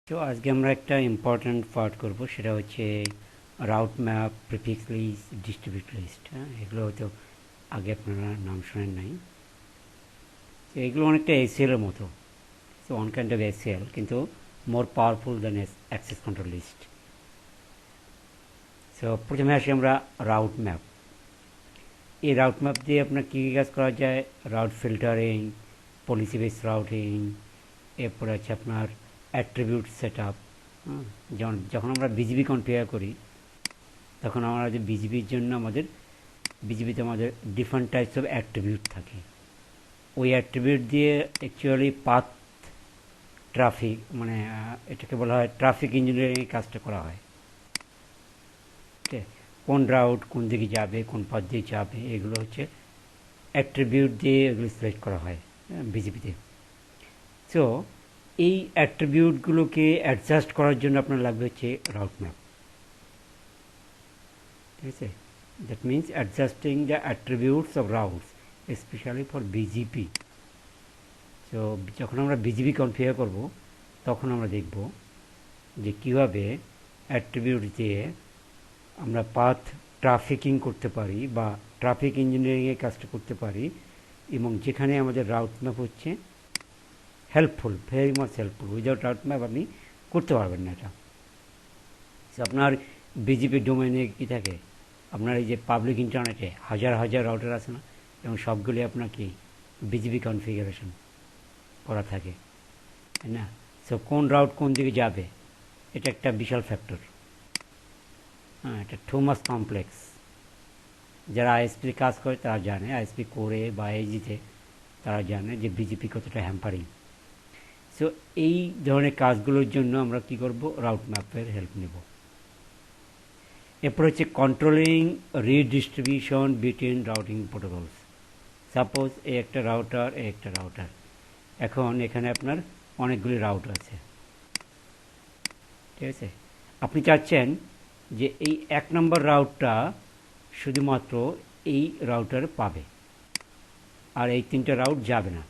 তো আজকে আমরা একটা ইম্পর্ট্যান্ট পার্ট করব, সেটা হচ্ছে route map, prefix list, distribute list. হ্যাঁ, এগুলো হয়তো আগে আপনারা নাম শোনেন নাই। তো এগুলো অনেকটা এসিএল এর মতো, so one kind of ACL, কিন্তু more powerful than access control list. So প্রথমে আসি আমরা রাউট ম্যাপ। এই রাউট ম্যাপ দিয়ে আপনার কী কী কাজ করা যায়? Route filtering, policy base routing, এরপরে আছে আপনার অ্যাট্রিবিউট সেট আপ। যেমন যখন আমরা বিজিবি কনফিগার করি, তখন আমরা যে বিজিবির জন্য বিজিবিতে আমাদের ডিফারেন্ট টাইপস অফ অ্যাট্রিবিউট থাকে। ওই অ্যাট্রিবিউট দিয়ে অ্যাকচুয়ালি পাথ ট্রাফিক, মানে এটাকে বলা হয় ট্রাফিক ইঞ্জিনিয়ারিং কাজটা করা হয়। ঠিক আছে, কোন রাউট কোন দিকে যাবে, কোন পথ দিয়ে যাবে, এগুলো হচ্ছে অ্যাট্রিবিউট দিয়ে এগুলো সিলেক্ট করা হয় বিজিবিতে। সো এই অ্যাট্রিবিউটগুলোকে অ্যাডজাস্ট করার জন্য আপনার লাগবে হচ্ছে রাউট ম্যাপ। ঠিক আছে, that means adjusting the attributes of routes specially for BGP. So যখন আমরা বিজিবি কনফিগার করব, তখন আমরা দেখব যে কীভাবে অ্যাট্রিবিউট দিয়ে আমরা পাথ ট্রাফিকিং করতে পারি বা ট্রাফিক ইঞ্জিনিয়ারিংয়ের কাজটা করতে পারি, এবং যেখানে আমাদের রাউট ম্যাপ হচ্ছে helpful, very much helpful. Without route map আপনি করতে পারবেন না এটা। সো আপনার বিজিপি ডোমেনে কী থাকে? আপনার এই যে পাবলিক ইন্টারনেটে হাজার হাজার রাউটার আছে না, এবং সবগুলি আপনার কি বিজিবি কনফিগারেশন করা থাকে, তাই না? সো কোন রাউট কোন দিকে যাবে, এটা একটা বিশাল ফ্যাক্টর। হ্যাঁ, এটা টু মাচ কমপ্লেক্স। যারা আইএসপি কাজ করে তারা জানে, আইএসপি করে বা এজিতে তারা জানে যে বিজিপি কতটা হ্যাম্পারিং। সো এই ধরনের কাজগুলোর জন্য আমরা কি করব? রাউট ম্যাপের হেল্প নেব। এরপর হচ্ছে controlling redistribution between routing protocols. Suppose এই একটা রাউটার, এখন এখানে আপনার অনেকগুলি রাউট আছে। ঠিক আছে, আপনি চাচ্ছেন যে এই 1 নম্বর রাউটটা শুধুমাত্র এই রাউটারে পাবে, আর এই 3টে রাউট যাবে না।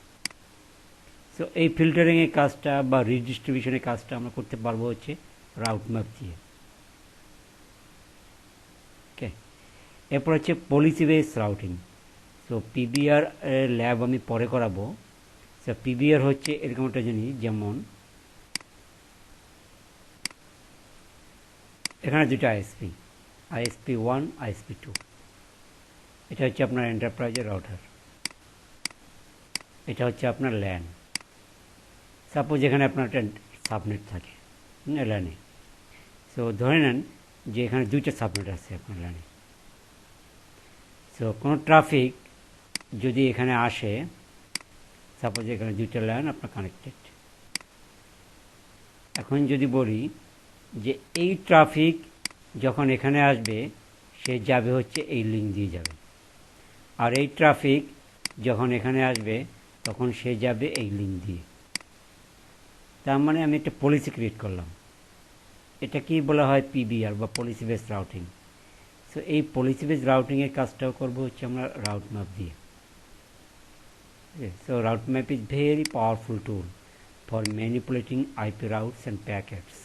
সো এই ফিল্টারিংয়ের কাজটা বা রিডিস্ট্রিবিউশনের কাজটা আমরা করতে পারবো হচ্ছে রাউট ম্যাপ দিয়ে। ওকে, এরপর হচ্ছে policy base routing. So PBR lab আমি পরে করাবো। সো পিবিআর হচ্ছে এরকম একটা জিনিস, যেমন এখানে দুটো আইএসপি 1, আইএসপি 2। এটা হচ্ছে আপনার এন্টারপ্রাইজের রাউটার, এটা হচ্ছে আপনার ল্যান। সাপোজ এখানে আপনার একটা সাবনেট থাকে ল্যানে। সো ধরে নেন যে এখানে 2টা সাবনেট আছে আপনার ল্যানে। সো কোনো ট্রাফিক যদি এখানে আসে, সাপোজ এখানে 2টা ল্যান আপনার কানেক্টেড। এখন যদি বলি যে এই ট্রাফিক যখন এখানে আসবে, সে যাবে হচ্ছে এই লিঙ্ক দিয়ে যাবে, আর এই ট্রাফিক যখন এখানে আসবে তখন সে যাবে এই লিঙ্ক দিয়ে। তার মানে আমি একটা পলিসি ক্রিয়েট করলাম। এটা কি বলা হয়? পিবিআর বা পলিসি বেস রাউটিং। সো এই পলিসি বেস রাউটিংয়ের কাজটাও করবো হচ্ছে আমরা রাউট ম্যাপ দিয়ে। So route map is very powerful tool for manipulating IP routes and packets.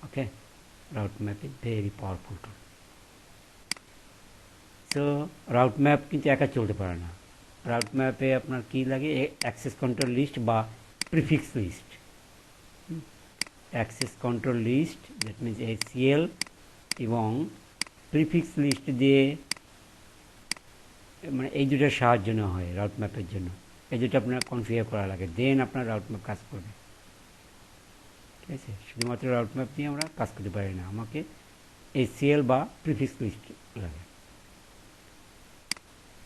Okay, route map is very powerful tool. So route map কিন্তু একা চলতে পারে না। রাউট ম্যাপে আপনার কী লাগে? অ্যাক্সেস কন্ট্রোল লিস্ট বা prefix list. Access control list, that means ACL, এবং প্রিফিক্স লিস্ট দিয়ে, মানে এই দুটোর সাহায্য নেওয়া হয় রাউট ম্যাপের জন্য। এই দুটো আপনার কনফিগার করা লাগে, দেন আপনার রাউট ম্যাপ কাজ করবে। ঠিক আছে, শুধুমাত্র রাউট ম্যাপ দিয়ে আমরা কাজ করতে পারি না, আমাকে এসিএল বা প্রিফিক্স লিস্ট লাগে।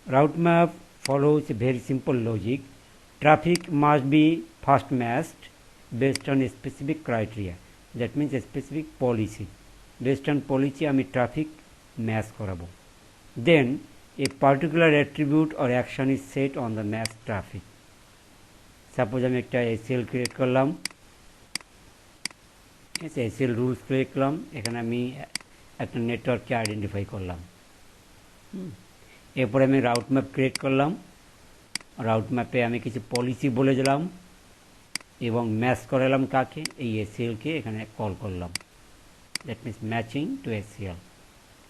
Route map follows a very simple logic. Traffic must be first matched based on a specific criteria. That means a specific policy. Based on policy আমি traffic match করাবো। Then a particular attribute or action is set on the matched traffic. Suppose আমি একটা ACL create করলাম, ঠিক আছে, ACL rules create করলাম, এখানে আমি একটা নেটওয়ার্ককে আইডেন্টিফাই করলাম। এরপরে আমি রাউট ম্যাপ ক্রিয়েট করলাম, রাউট ম্যাপে আমি কিছু পলিসি বলে দিলাম, এবং ম্যাচ করালাম কাকে, এই এসিএলকে এখানে কল করলাম, that means matching to ACL.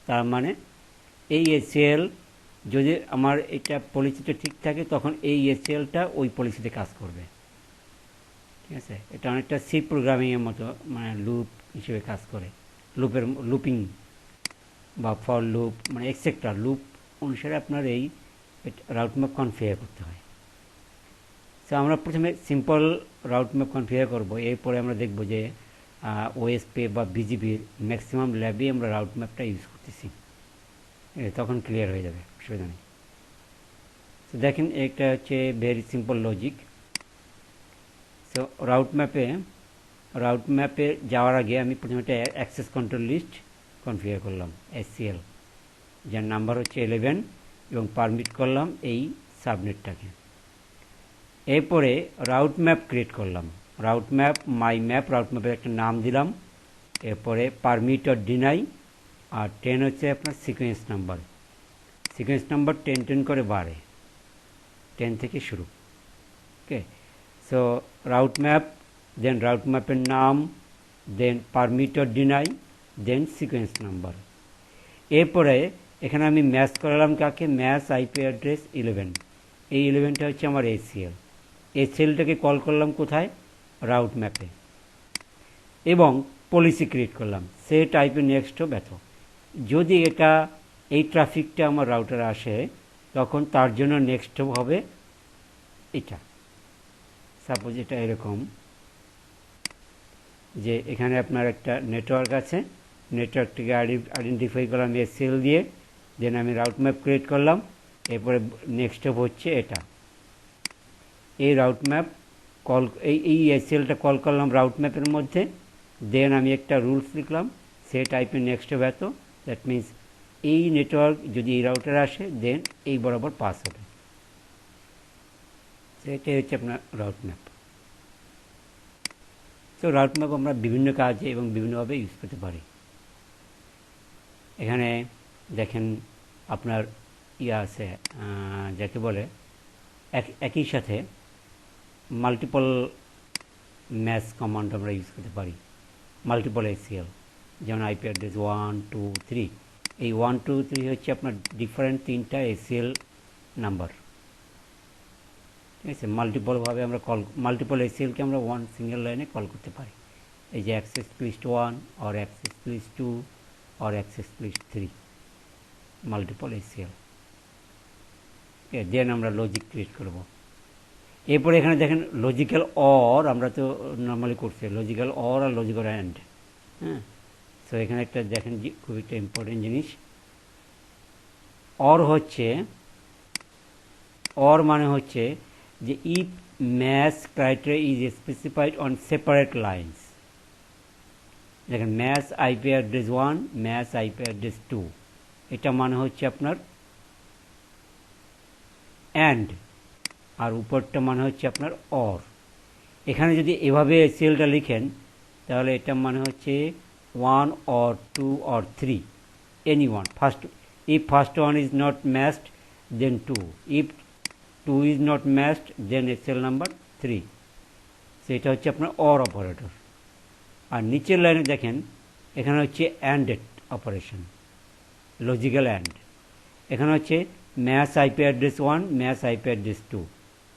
তার মানে এই এসিএল যদি আমার এটা পলিসিটা ঠিক থাকে তখন এই এসিএলটা ওই পলিসিতে কাজ করবে। ঠিক আছে, এটা অনেকটা সি প্রোগ্রামিংয়ের মতো, মানে লুপ হিসেবে কাজ করে, লুপিং বা ফর লুপ মানে এক্সেট্রা লুপ অনুসারে আপনার এই রাউট ম্যাপ কনফিগার করতে হয়। সো আমরা প্রথমে সিম্পল রাউট ম্যাপ কনফিগার করবো, এরপরে আমরা দেখব যে ওএসপি বা বিজিবির ম্যাক্সিমাম ল্যাবে আমরা রাউট ম্যাপটা ইউজ করতেছি, তখন ক্লিয়ার হয়ে যাবে, অসুবিধা নেই। তো দেখেন এটা হচ্ছে very simple logic. So route ম্যাপে যাওয়ার আগে আমি প্রথমে একটা অ্যাক্সেস কন্ট্রোল লিস্ট কনফিগার করলাম, এসসিএল, যার নাম্বার হচ্ছে 11 এবং পারমিট করলাম এই সাবনেটটাকে। এরপরে রাউট ম্যাপ ক্রিয়েট করলাম, route map my map, route ম্যাপের একটা নাম দিলাম। এরপরে পারমিট আর ডিনাই, আর 10 হচ্ছে আপনার সিকোয়েন্স নাম্বার, 10 করে বাড়ে, 10 থেকে শুরু। ওকে, সো রাউট ম্যাপ, দেন রাউট ম্যাপের নাম, দেন পারমিট আর ডিনাই, দেন সিকোয়েন্স নাম্বার। এরপরে এখানে আমি ম্যাচ করালাম কাকে, ম্যাচ আইপি অ্যাড্রেস 11, এই 11টা হচ্ছে আমার এসিএল। এসিএলটাকে কল করলাম কোথায়, রাউট ম্যাপে, এবং পলিসি ক্রিয়েট করলাম সেট আইপি নেক্সট ব্যথ। যদি এটা এই ট্রাফিকটা আমার রাউটারে আসে তখন তার জন্য নেক্সট হবে এটা। সাপোজ এটা এরকম যে এখানে আপনার একটা নেটওয়ার্ক আছে, নেটওয়ার্কটিকে আইডেন্টিফাই করলাম এসিএল দিয়ে, দেন আমি রাউট ম্যাপ ক্রিয়েট করলাম। এরপরে নেক্সট হচ্ছে এটা, এই রাউট ম্যাপ কল, এই এসিএলটা কল করলাম রাউট ম্যাপের মধ্যে, দেন আমি একটা রুলস লিখলাম সেট আইপি নেক্সট ব্যথ, দ্যাট মিনস এই নেটওয়ার্ক যদি এই রাউটারে আসে দেন এই বরাবর পাস হবে। সেটাই হচ্ছে আপনার রাউট ম্যাপ। তো রাউট ম্যাপ আমরা বিভিন্ন কাজে এবং বিভিন্নভাবে ইউজ করতে পারি। এখানে দেখেন আপনার আছে যাকে বলে একই সাথে মাল্টিপল ম্যাচ কমান্ড আমরা ইউজ করতে পারি, মাল্টিপল এসিএল, যেমন আইপি অ্যাড্রেস 1 2 3, এই 1 2 3 হচ্ছে আপনার ডিফারেন্ট 3টা এসিএল নাম্বার। ঠিক আছে, মাল্টিপলভাবে আমরা মাল্টিপল এসিএলকে আমরা ওয়ান সিঙ্গেল লাইনে কল করতে পারি, এই যে access list 1 or access list 2 or access list 3, multiple ACL. Then আমরা লজিক ক্রিয়েট করব। এরপরে এখানে দেখেন লজিক্যাল অর, আমরা তো নর্মালি করছি লজিক্যাল অর আর লজিক্যাল অ্যান্ড। হ্যাঁ, তো এখানে একটা দেখেন খুব একটা ইম্পর্টেন্ট জিনিস, অর মানে হচ্ছে যে if match criteria is specified on separate lines. দেখেন match IP address 1, match IP address 2, এটা মানে হচ্ছে আপনার অ্যান্ড, আর উপরটা মানে হচ্ছে আপনার অর। এখানে যদি এভাবে এসিএলটা লিখেন তাহলে এটা মানে হচ্ছে 1 or 2 or 3, any one. If first one is not matched, then 2. If 2 is not matched, then SL number 3. So এটা হচ্ছে আপনার অর অপারেটর। আর নিচের লাইনে দেখেন এখানে হচ্ছে অ্যান্ডেড অপারেশন, লজিক্যাল অ্যান্ড। এখানে হচ্ছে match IP address 1, match IP address 2,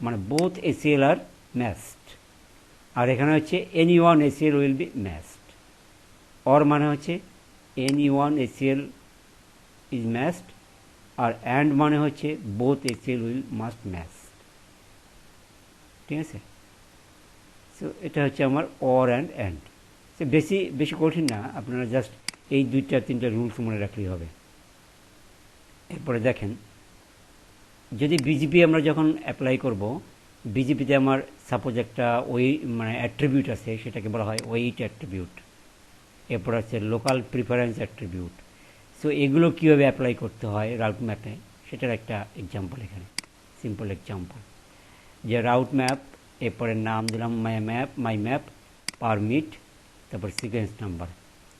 মানে বোথ এসিএল আর ম্যাচড। আর এখানে হচ্ছে any one ACL will be matched. Or মানে হচ্ছে any one ACL is matched, আর অ্যান্ড মানে হচ্ছে both ACL will must match. ঠিক আছে, সো এটা হচ্ছে আমার অর অ্যান্ড। সে বেশি কঠিন না, আপনারা জাস্ট এই 2-3টা রুলস মনে রাখলেই হবে। এরপরে দেখেন যদি বিজিপি আমরা যখন অ্যাপ্লাই করব, বিজিপিতে আমার সাপোজ একটা মানে অ্যাট্রিবিউট আছে, সেটাকে বলা হয় ওয়েট অ্যাট্রিবিউট। এরপর আছে লোকাল প্রিফারেন্স অ্যাট্রিবিউট। সো এগুলো কীভাবে অ্যাপ্লাই করতে হয় রাউট ম্যাপে, সেটার একটা এক্সাম্পল এখানে, সিম্পল এক্সাম্পল, যে রাউট ম্যাপ, এরপরে নাম দিলাম মাই ম্যাপ, পারমিট, তারপর sequence number,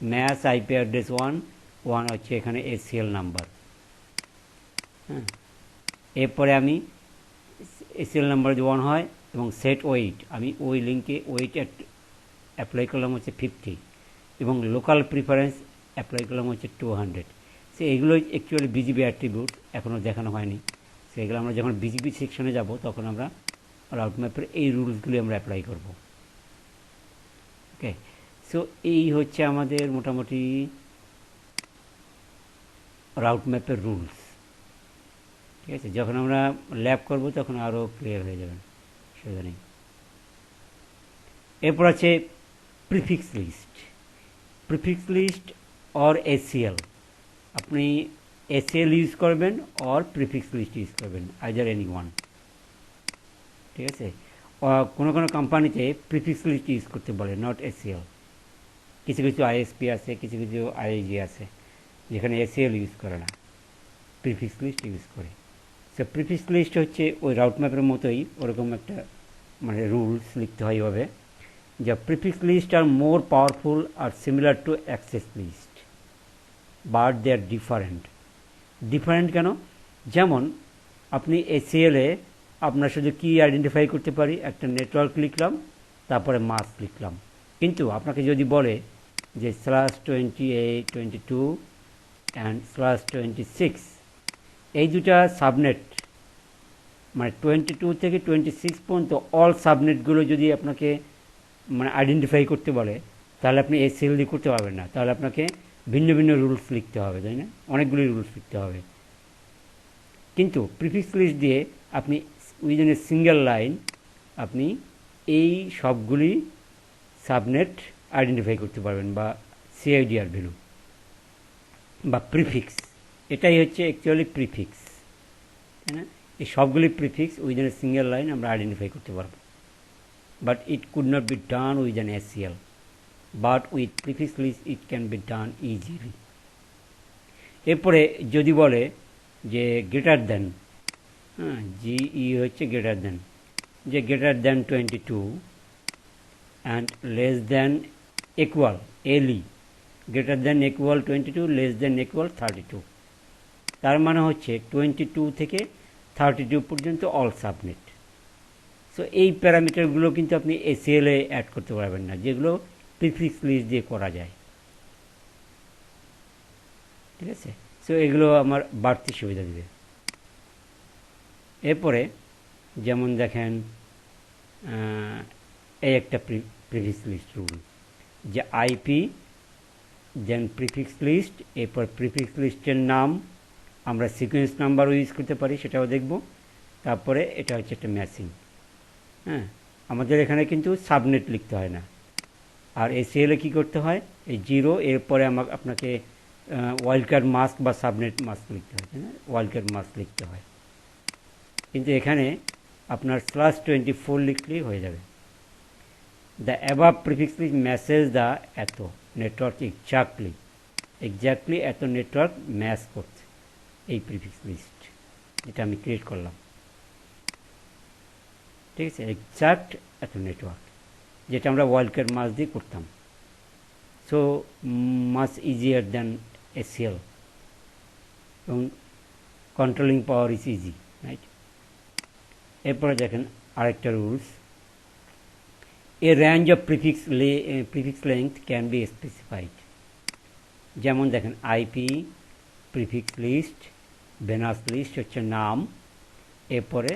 match IP address 1 হচ্ছে এখানে এসিএল নাম্বার। হ্যাঁ, এরপরে আমি এসিএল নাম্বার যদি 1 হয় এবং সেট ওয়েট, আমি ওই লিঙ্কে ওয়েট অ্যাপ্লাই করলাম হচ্ছে 50 এবং লোকাল প্রিফারেন্স অ্যাপ্লাই করলাম হচ্ছে 200। সো এগুলো অ্যাকচুয়ালি বিজিবি অ্যাট্রিবিউট, এখনও দেখানো হয়নি। সো এগুলো আমরা যখন বিজিবি সেকশনে যাব তখন আমরা রাউট ম্যাপের এই রুলসগুলি আমরা অ্যাপ্লাই করব। ওকে, সো এই হচ্ছে আমাদের মোটামুটি রাউট ম্যাপের রুলস। ঠিক আছে, যখন আমরা ল্যাব করব তখন আরও ক্লিয়ার হয়ে যাবেন, অসুবিধা নেই। এরপর আছে prefix list. Prefix list or ACL, আপনি এসিএল ইউজ করবেন অর প্রিফিক্স লিস্ট ইউজ করবেন, আইদার এনি ওয়ান। ঠিক আছে, কোনো কোনো কোম্পানিতে প্রিফিক্স লিস্ট ইউজ করতে বলে, নট এসিএল। কিছু কিছু আইএসপি আছে, কিছু কিছু আইএজি আছে যেখানে এসিএল ইউজ করে না, প্রিফিক্স লিস্ট ইউজ করে। সো প্রিফিক্স লিস্ট হচ্ছে ওই রাউট ম্যাপের মতোই, ওরকম একটা মানে রুলস লিখতে হয় এভাবে, যে prefix list are more powerful আর similar to access list but they are different. Different কেন? যেমন আপনি এসিএলে আপনার শুধু কি আইডেন্টিফাই করতে পারি, একটা নেটওয়ার্ক লিখলাম, তারপরে মাস্ক লিখলাম। কিন্তু আপনাকে যদি বলে যে /2822 অ্যান্ড /26, এই দুটা সাবনেট মানে 22 থেকে 26 পর্যন্ত অল সাবনেটগুলো যদি আপনাকে মানে আইডেন্টিফাই করতে বলে, তাহলে আপনি এসিএল দিয়ে করতে পারবেন না, তাহলে আপনাকে ভিন্ন ভিন্ন রুলস লিখতে হবে, তাই না? অনেকগুলি রুলস লিখতে হবে। কিন্তু প্রিফিক্স লিস্ট দিয়ে আপনি উইদিন এ সিঙ্গেল লাইন আপনি এই সবগুলি সাবনেট আইডেন্টিফাই করতে পারবেন, বা সিআইডিআর ভ্যালু বা প্রিফিক্স, এটাই হচ্ছে অ্যাকচুয়ালি প্রিফিক্স, তাই না? এই সবগুলি prefix within a single line আমরা আইডেন্টিফাই করতে পারবো। But it could not be done with an ACL. But with prefix list it can be done easily. এরপরে যদি বলে যে গ্রেটার দেন, হ্যাঁ, জিই হচ্ছে গ্রেটার দেন, যে greater than 22 and less than equal, LE greater than equal 22, less than equal 32, তার মানে হচ্ছে 22 থেকে 32 পর্যন্ত অল সাবনেট। সো এই প্যারামিটারগুলো কিন্তু আপনি এসিএলে অ্যাড করতে পারবেন না, যেগুলো প্রিফিক্স লিস্ট দিয়ে করা যায়। ঠিক আছে, সো এগুলো আমার বাড়তি সুবিধা দেবে। এরপরে যেমন দেখেন এই একটা প্রিফিক্স লিস্ট রুল, যে আইপি দেন প্রিফিক্স লিস্ট, এরপর প্রিফিক্স লিস্টের নাম আমরা সিকোয়েন্স নাম্বারও ইউজ করতে পারি, সেটাও দেখব। তারপরে এটা হচ্ছে একটা ম্যাচিং। হ্যাঁ, আমাদের এখানে কিন্তু সাবনেট লিখতে হয় না। আর এসিএলে কী করতে হয়, এই 0 এরপরে আপনাকে ওয়াইল্ড কার্ড মাস্ক বা সাবনেট মাস্ক লিখতে হয়, তাই না? ওয়াইল্ড কার্ড মাস্ক লিখতে হয়, কিন্তু এখানে আপনার /24 লিখলেই হয়ে যাবে। The above prefix list matches the এত নেটওয়ার্ক এক্স্যাক্টলি এত নেটওয়ার্ক ম্যাচ করছে এই প্রিফিক্স লিস্ট যেটা আমি ক্রিয়েট করলাম। ঠিক আছে, এক্স্যাক্ট এত নেটওয়ার্ক, যেটা আমরা ওয়াইল্ড কার্ড মাস দিয়ে করতাম। So much easier than ACL, এবং controlling power is easy, right? এরপরে দেখেন আরেকটা rules, a range of prefix length can be specified. যেমন দেখেন IP prefix list, Venus list হচ্ছে নাম, এরপরে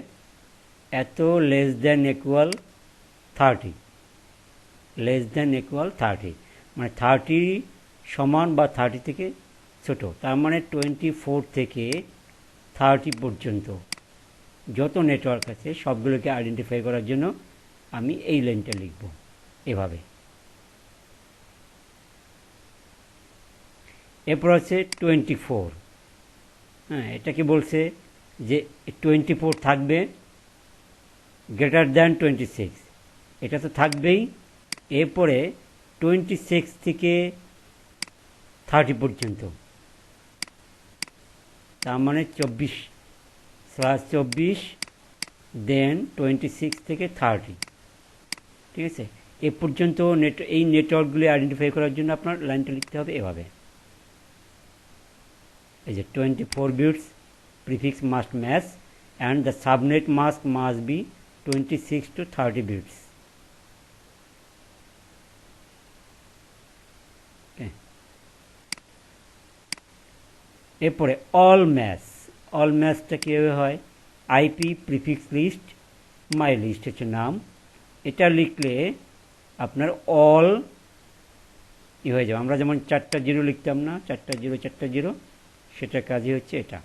এত less than equal 30, less than equal 30 মানে 30 সমান বা 30 থেকে ছোট, তার মানে 24 থেকে 30 পর্যন্ত যত নেটওয়ার্ক আছে সবগুলোকে আইডেন্টিফাই করার জন্য আমি এই লাইনটা লিখব এভাবে। এরপর আছে 24, হ্যাঁ, এটাকে বলছে যে 24 থাকবে গ্রেটার দ্যান 26, এটা তো থাকবেই। এরপরে 26 থেকে 30 পর্যন্ত, তার মানে 24/24 দেন 26 থেকে 30। ঠিক আছে, এ পর্যন্ত এই নেটওয়ার্কগুলি আইডেন্টিফাই করার জন্য আপনার লাইনটা লিখতে হবে এভাবে, এই যে 24 bits prefix must match and the subnet mask must be 26 to 30 bits. এরপরে অল ম্যাচটা কীভাবে হয়, IP prefix list my list হচ্ছে নাম, এটা লিখলে আপনার অল হয়ে যাবে। আমরা যেমন 4টা জিরো লিখতাম না, 4টা জিরো, সেটার কাজই হচ্ছে এটা,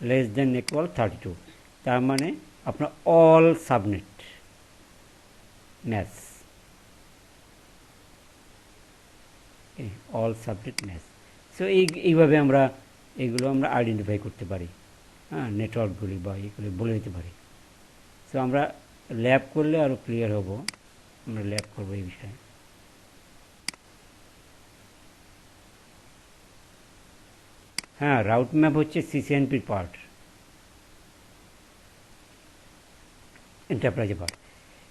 লেস দেন ইকুয়াল 32, তার মানে আপনার all subnet match, all subnet match. So এইভাবে আমরা এগুলো আমরা আইডেন্টিফাই করতে পারি, হ্যাঁ, নেটওয়ার্কগুলি বা এগুলি বলে দিতে পারি। সো আমরা ল্যাব করলে আরও ক্লিয়ার হব, আমরা ল্যাব করবো এই বিষয়ে। হ্যাঁ, রাউট ম্যাপ হচ্ছে সিসিএনপির পার্ট, এন্টারপ্রাইজের পার্ট।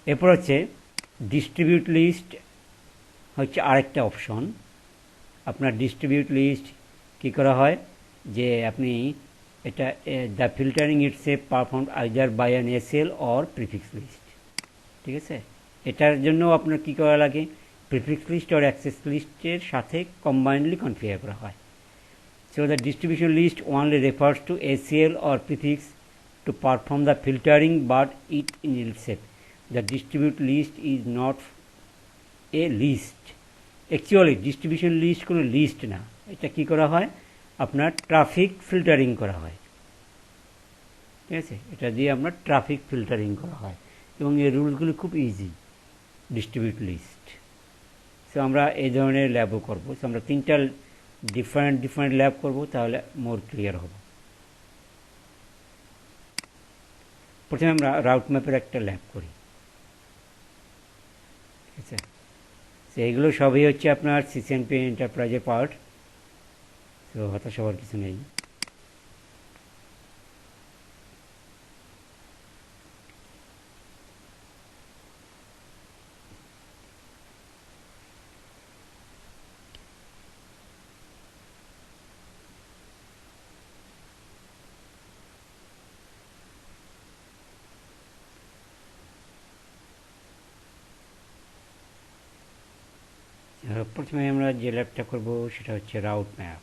এরপর হচ্ছে ডিস্ট্রিবিউট লিস্ট হচ্ছে আরেকটা অপশন। আপনার ডিস্ট্রিবিউট লিস্ট কী করা হয়, যে আপনি এটা the filtering itself perform either by an ACL or prefix list, ঠিক আছে। এটার জন্য আপনার কী করা লাগে, প্রিফিক্স লিস্ট অর অ্যাক্সেস লিস্টের সাথে কম্বাইন্ডলি কনফিগার করা হয়। So the distribution list only refers to ACL or prefix to perform the filtering, but it in itself, the distribute list is not a list. Actually distribution list কোনো list না, এটা কি করা হয়, আপনার traffic filtering করা হয়, ঠিক আছে। এটা দিয়ে আপনার ট্রাফিক ফিল্টারিং করা হয় এবং এই রুলসগুলো খুব ইজি, ডিস্ট্রিবিউট লিস্ট। সো আমরা এই ধরনের ল্যাবও করবো। সো আমরা 3টা ডিফারেন্ট ল্যাব করব, তাহলে মোর ক্লিয়ার হবে। প্রথমে আমরা রাউট ম্যাপের একটা ল্যাব করি, ঠিক আছে। তো এইগুলো সবই হচ্ছে আপনার সিসিএনপি এন্টারপ্রাইজের পার্ট, তো হতাশ হওয়ার কিছু নেই। প্রথমে আমরা যে ল্যাবটা করব সেটা হচ্ছে রাউট ম্যাপ।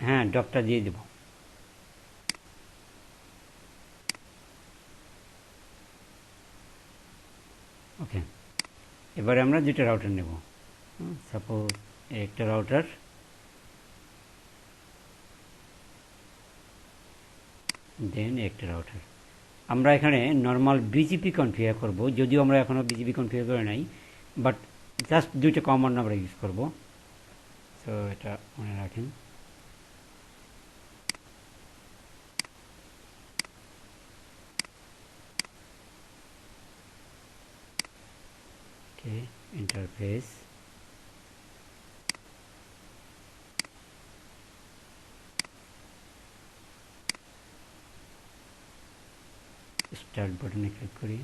হ্যাঁ, ডকটা দিয়ে দেব। ওকে, এবারে আমরা দুটো রাউটার নেব। সাপোজ একটা রাউটার, দেন একটা রাউটার। আমরা এখানে নর্মাল বিজিপি কনফিগার করব, যদিও আমরা এখনও বিজিপি কনফিগার করে নাই, বাট জাস্ট দুইটা কমান্ড আমরা ইউজ করব। সো এটা মনে রাখেন। ওকে, ইন্টারফেস, স্টার্ট বাটনে ক্লিক করি।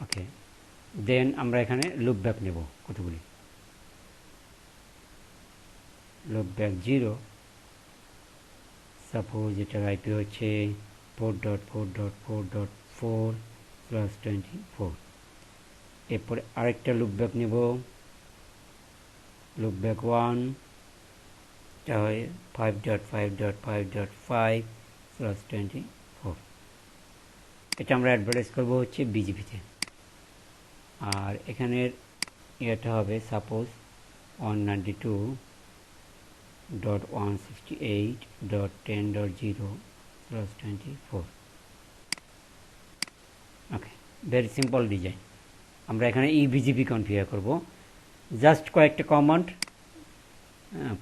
ওকে, দেন আমরা এখানে লুপ ব্যাক নেব কতগুলি। লুপ ব্যাক 0, সাপোজ এটার আইপি হচ্ছে 4.4.4.4/24। এরপরে আরেকটা লুপ ব্যাক নেব, লুপ ব্যাক 1, এটা হয় 5.5.5.5/24। এটা আমরা অ্যাডভার্টাইজ করব হচ্ছে বিজিপিতে। আর এখানের এটা হবে সাপোজ 192.168.10.0/24। ওকে, ভেরি সিম্পল ডিজাইন। আমরা এখানে ইবিজিপি কনফিগার করব, জাস্ট কয়েকটা কমান্ড,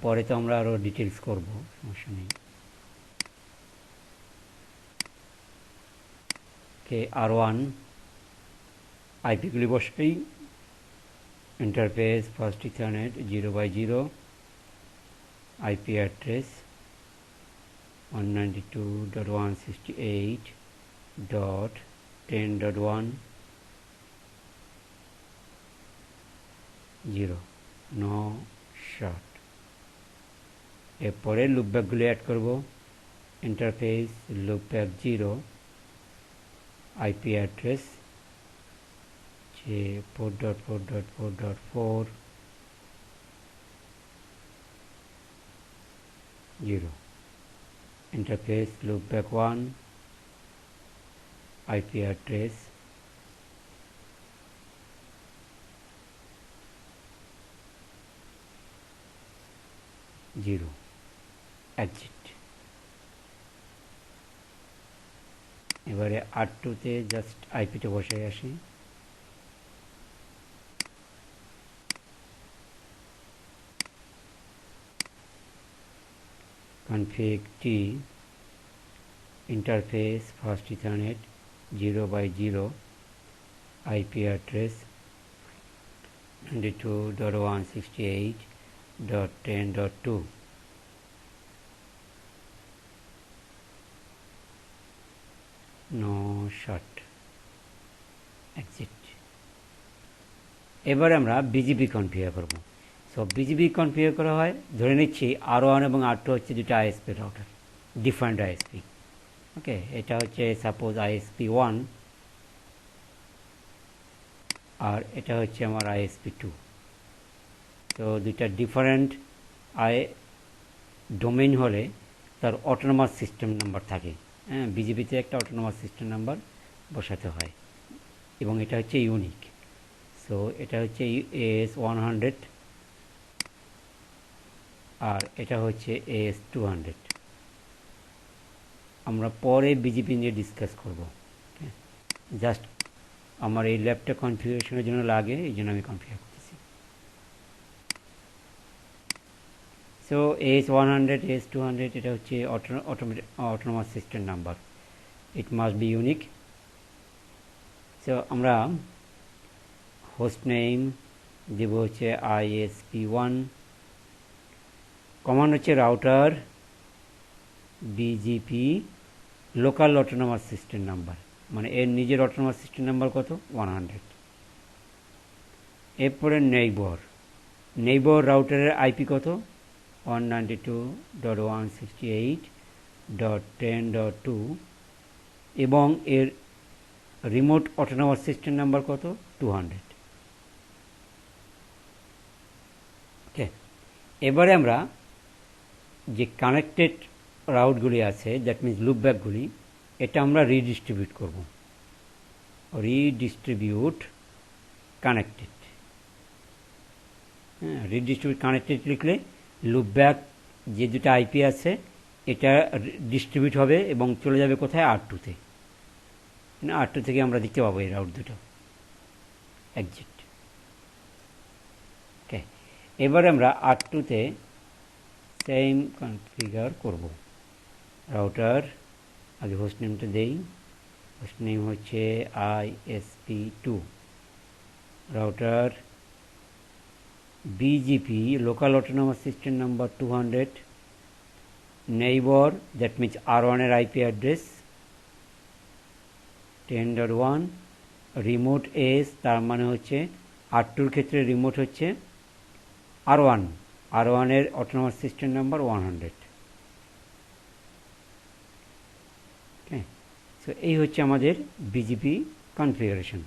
পরে তো আমরা আরও ডিটেলস করব, সমস্যা নেই। ওকে, R1 আইপিগুলি বসেই, interface first ethernet 0/0, IP address 192.168.10.1 0 no shut. এরপরে লুপব্যাকগুলি অ্যাড করব। ইন্টারফেস লুপব্যাক 0, আইপি অ্যাড্রেস যে 4.4.4.4 0, interface loopback 1, IP address 0, exit। এবারে R2 তে জাস্ট আইপিটা বসাই আসি। config t interface first ethernet 0/0, IP address 92.168.10.2 no short, exit। এবারে আমরা বিজিবি কনফিগার করব। সো বিজিবি কনফিগার করা হয়, ধরে নিচ্ছি R1 এবং R2 হচ্ছে দুটো আইএসপি রাউটার, ডিফারেন্ট আইএসপি। ওকে, এটা হচ্ছে সাপোজ আইএসপি 1 আর এটা হচ্ছে আমার আইএসপি 2। তো দুইটা ডিফারেন্ট ডোমেইন হলে তার অটোনোমাস সিস্টেম নাম্বার থাকে। হ্যাঁ, বিজিবিতে একটা অটোনোমাস সিস্টেম নাম্বার বসাতে হয় এবং এটা হচ্ছে ইউনিক। সো এটা হচ্ছে AS100 আর এটা হচ্ছে AS200। আমরা পরে বিজিপি নিয়ে ডিসকাস করব। জাস্ট আমার এই ল্যাবটা কনফিগারেশনের জন্য লাগে, এই জন্য আমি কনফিগার করতেছি। সো AS100 AS200 এটা হচ্ছে autonomous system number, it must be unique. So আমরা হোস্ট নেম দেব হচ্ছে ISP1, কমান্ড হচ্ছে router BGP local autonomous system number, মানে এর নিজের অটোনোমাস সিস্টেম নাম্বার কত 100। এরপরে নেইবর রাউটারের আইপি কত 192.168.10.2 এবং এর রিমোট অটোনোমাস সিস্টেম নাম্বার কত 200। ওকে, এবারে আমরা যে কানেক্টেড রাউটগুলি আছে, দ্যাট মিনস লুপব্যাকগুলি, এটা আমরা রিডিস্ট্রিবিউট করব। Redistribute connected. হ্যাঁ, রিডিস্ট্রিবিউট কানেক্টেড লিখলে লুপব্যাক যে দুটো আইপি আছে এটা ডিস্ট্রিবিউট হবে এবং চলে যাবে কোথায় R2-তে। R2 থেকে আমরা দেখতে পাবো এই রাউট দুটো। এক্সিট। ওকে, এবারে আমরা R2-তে সেম কনফিগার করব। রাউটার আগে হোস্ট নেমটা দেই, হোস্ট নেম হচ্ছে ISP2, router BGP local autonomous system number 200, neighbor that means R1 এর আইপি অ্যাড্রেস 10.1, রিমোট এস তার মানে হচ্ছে R2-র ক্ষেত্রে রিমোট হচ্ছে R1 এর autonomous system number 100। Okay, so এই হচ্ছে আমাদের BGP configuration.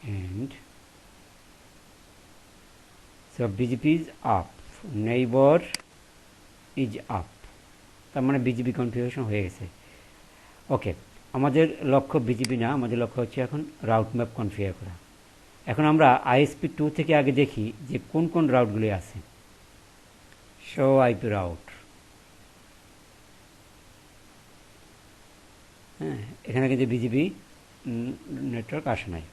and so BGP is up, neighbor is up, তার মানে বিজিপি কনফিগারেশন হয়ে গেছে। ওকে, আমাদের লক্ষ্য বিজিপি না, আমাদের লক্ষ্য হচ্ছে এখন রাউট ম্যাপ কনফিগার করা। এখন আমরা ISP2 থেকে আগে দেখি যে কোন কোন রাউটগুলি আছে। Show IP route. হ্যাঁ, এখানে কিন্তু বিজিপি নেটওয়ার্ক আসে নাই,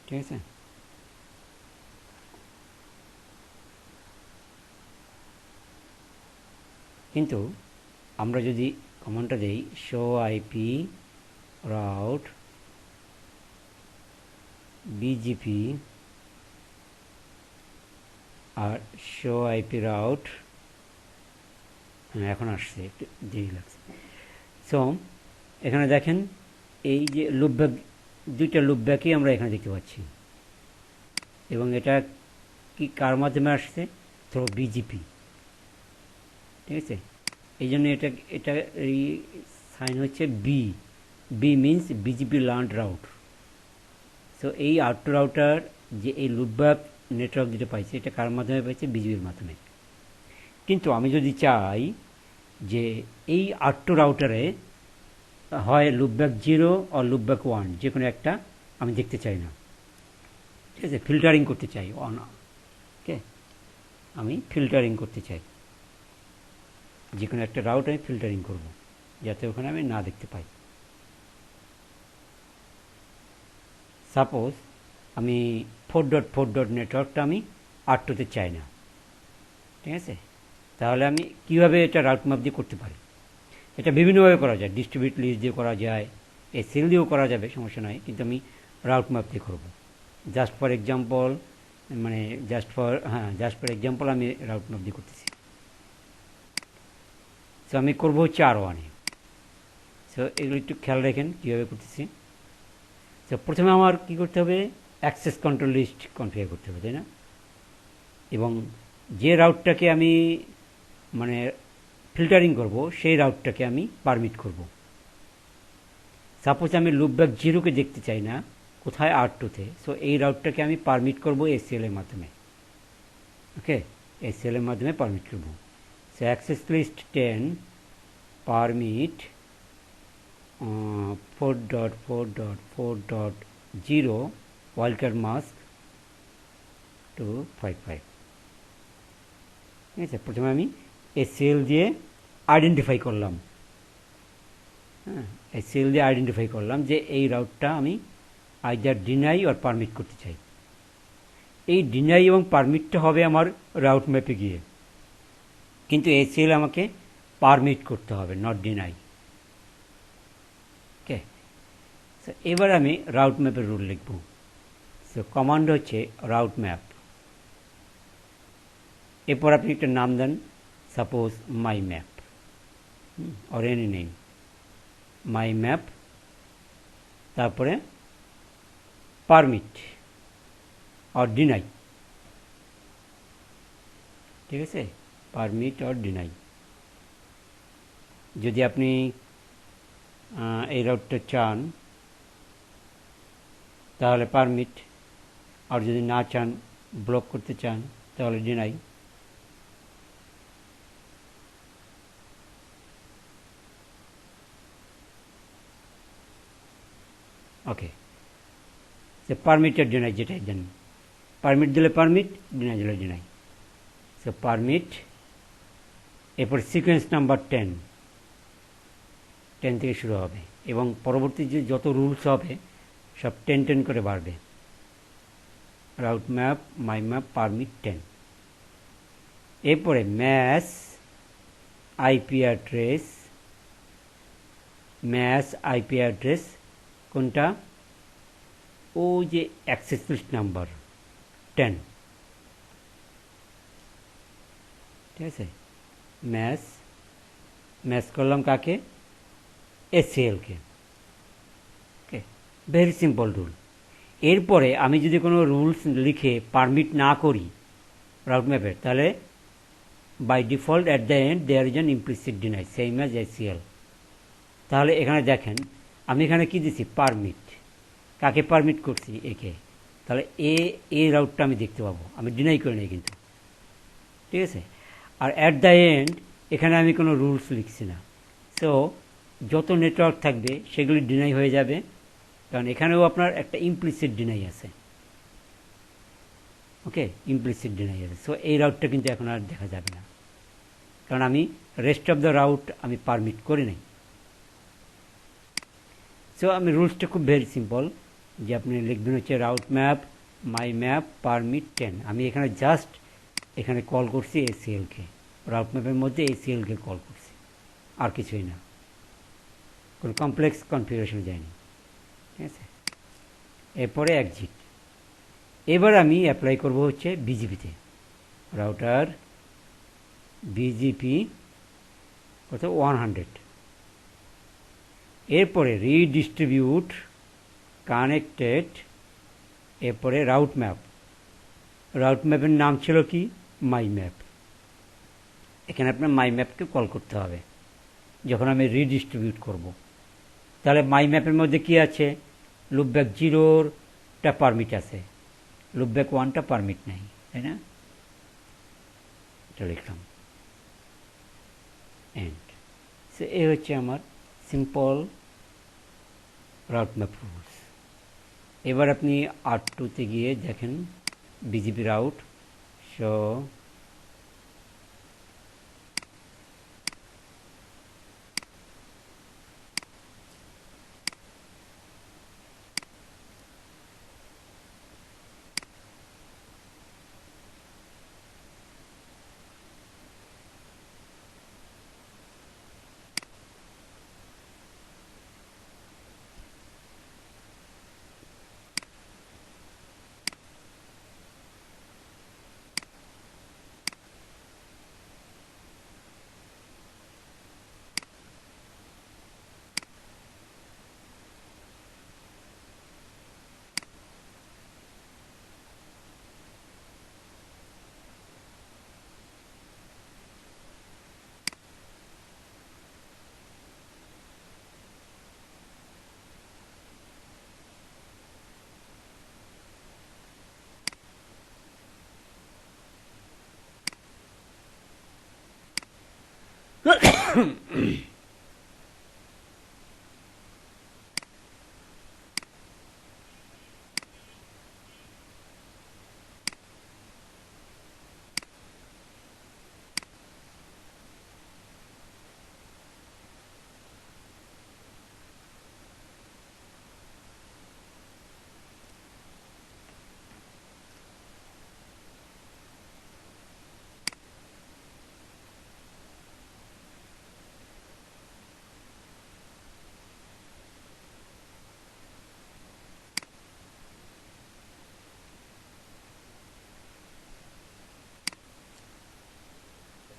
ঠিক আছে। কিন্তু আমরা যদি কমান্ডটা দেই শো আইপি রাউট বিজিপি আর শো আইপি রাউট, হ্যাঁ এখন আসছে, একটু দেরি লাগছে। সো এখানে দেখেন এই যে লুপব্যাক, দুইটা লুপব্যাকই আমরা এখানে দেখতে পাচ্ছি, এবং এটা কি কার মাধ্যমে আসছে? থ্রো বিজিপি, ঠিক আছে। এই জন্য এটা এটা এই সাইন হচ্ছে B, B means BGP learn route. So এই আউট রাউটার যে এই লুপব্যাক নেটওয়ার্ক যেটা পাইছে, এটা কার মাধ্যমে পাইছে? বিজিবির মাধ্যমে। কিন্তু আমি যদি চাই যে এই আউট রাউটারে হয় লুপব্যাক 0 আর লুপব্যাক 1, যে কোনো একটা আমি দেখতে চাই না, ঠিক আছে, ফিল্টারিং করতে চাই অন, ওকে, আমি ফিল্টারিং করতে চাই, যে কোনো একটা রাউট আমি ফিল্টারিং করব যাতে ওখানে আমি না দেখতে পাই। সাপোজ আমি 4.4 নেটওয়ার্কটা আমি R2-তে চাই না, ঠিক আছে, তাহলে আমি কিভাবে এটা রাউট ম্যাপ দিয়ে করতে পারি? এটা বিভিন্নভাবে করা যায়, ডিস্ট্রিবিউট লিস্ট দিয়ে করা যায়, এসএল দিয়েও করা যাবে, সমস্যা নয়, কিন্তু আমি রাউট ম্যাপ দিয়ে করবো। জাস্ট ফর এক্সাম্পল, মানে জাস্ট ফর এক্সাম্পল আমি রাউট ম্যাপ দিয়ে করতেছি। সো আমি করবো হচ্ছে R1-এ। সো এগুলো একটু খেয়াল রাখেন কীভাবে করতেছি। তো প্রথমে আমার কি করতে হবে? অ্যাক্সেস কন্ট্রোল লিস্ট কনফিগার করতে হবে, তাই না? এবং যে রাউটটাকে আমি মানে ফিল্টারিং করব, সেই রাউটটাকে আমি পারমিট করব। সাপোজ আমি লুপব্যাক 0-কে দেখতে চাই না, কোথায়? R2-তে। সো এই রাউটটাকে আমি পারমিট করব এসিএল এর মাধ্যমে, ওকে, এসিএল এর মাধ্যমে পারমিট করব। So access list 10 permit 4.4.4.0 wildcard mask 255, ঠিক আছে। প্রথমে আমি এসিএল দিয়ে আইডেন্টিফাই করলাম, হ্যাঁ, এসিএল দিয়ে আইডেন্টিফাই করলাম যে এই রাউটটা আমি আইদার ডিনাই আর পারমিট করতে চাই। এই ডিনাই এবং পারমিটটা হবে আমার রাউট ম্যাপে গিয়ে, কিন্তু এসিএল আমাকে পারমিট করতে হবে, নট ডিনাই, ওকে। সো এবার আমি রাউট ম্যাপের রুল লিখব। সো কমান্ড হচ্ছে রাউট ম্যাপ, এরপর আপনি একটা নাম দেন, suppose my map or any name, my map, তারপরে পারমিট অর ডিনাই, ঠিক আছে, পারমিট অর ডিনাই। যদি আপনি এই রাউটটা চান তাহলে পারমিট, আর যদি না চান, ব্লক করতে চান, তাহলে ডিনাই। ওকে, সে পারমিট আর ডিনাই যেটাই দেন, পারমিট দিলে পারমিট, ডিনাই দিলে ডিনাই। সো পারমিট, এরপর সিকোয়েন্স নাম্বার 10 থেকে শুরু হবে, এবং পরবর্তী যে যত রুলস হবে সব 10 করে বাড়বে। Route map, my map, permit 10। এরপরে match IP address, match IP address কোনটা? ও যে অ্যাক্সেস লিস্ট নাম্বার 10, ঠিক আছে। ম্যাস, ম্যাচ করলাম কাকে? এসিএলকে, ওকে, ভেরি সিম্পল রুল। এরপরে আমি যদি কোনো রুলস লিখে পারমিট না করি রাউট ম্যাপের, তাহলে by default at the end there is an implicit deny same as ACL. তাহলে এখানে দেখেন আমি এখানে কি দিছি? পারমিট। কাকে পারমিট করছি? একে। তাহলে এই রাউটটা আমি দেখতে পাবো, আমি ডিনাই করে নিই কিন্তু, ঠিক আছে। আর অ্যাট দ্য এন্ড এখানে আমি কোনো রুলস লিখছি না। সো যত নেটওয়ার্ক থাকবে সেগুলি ডিনাই হয়ে যাবে, কারণ এখানেও আপনার একটা ইমপ্লিসিট ডিনাই আছে, ওকে, ইমপ্লিসিট ডিনাই আছে। সো এই রাউটটা কিন্তু এখন আর দেখা যাবে না, কারণ আমি রেস্ট অফ দ্য রাউট আমি পারমিট করি নাই। সো আমি রুলসটা খুব ভেরি সিম্পল, যে আপনি লিখবেন হচ্ছে route map, my map, permit 10। আমি এখানে জাস্ট এখানে কল করছি এসিএলকে, রাউট ম্যাপের মধ্যে এসিএলকে কল করছি, আর কিছুই না। কোনো কমপ্লেক্স কনফিগারেশনে যায়নি, ঠিক আছে। এরপরে এক্সিট। এবার আমি অ্যাপ্লাই করব হচ্ছে বিজিপিতে, রাউটার বিজিপি কত 100। এরপরে রিডিস্ট্রিবিউট কানেক্টেড, এরপরে রাউট ম্যাপ। রাউট ম্যাপের নাম ছিল কি মাই ম্যাপ। এখানে আপনার মাই ম্যাপকে কল করতে হবে যখন আমি রিডিস্ট্রিবিউট করব। তাহলে মাই ম্যাপের মধ্যে কি আছে, লুপব্যাক 0টা পারমিট আছে, লুপব্যাক 1টা পারমিট নেই, তাই না। এটা লিখলাম এন্ড। সো এই হচ্ছে আমার সিম্পল রাউট ম্যাপ রুলস। এবার আপনি R2-তে গিয়ে দেখেন বিজিপি রাউট। সো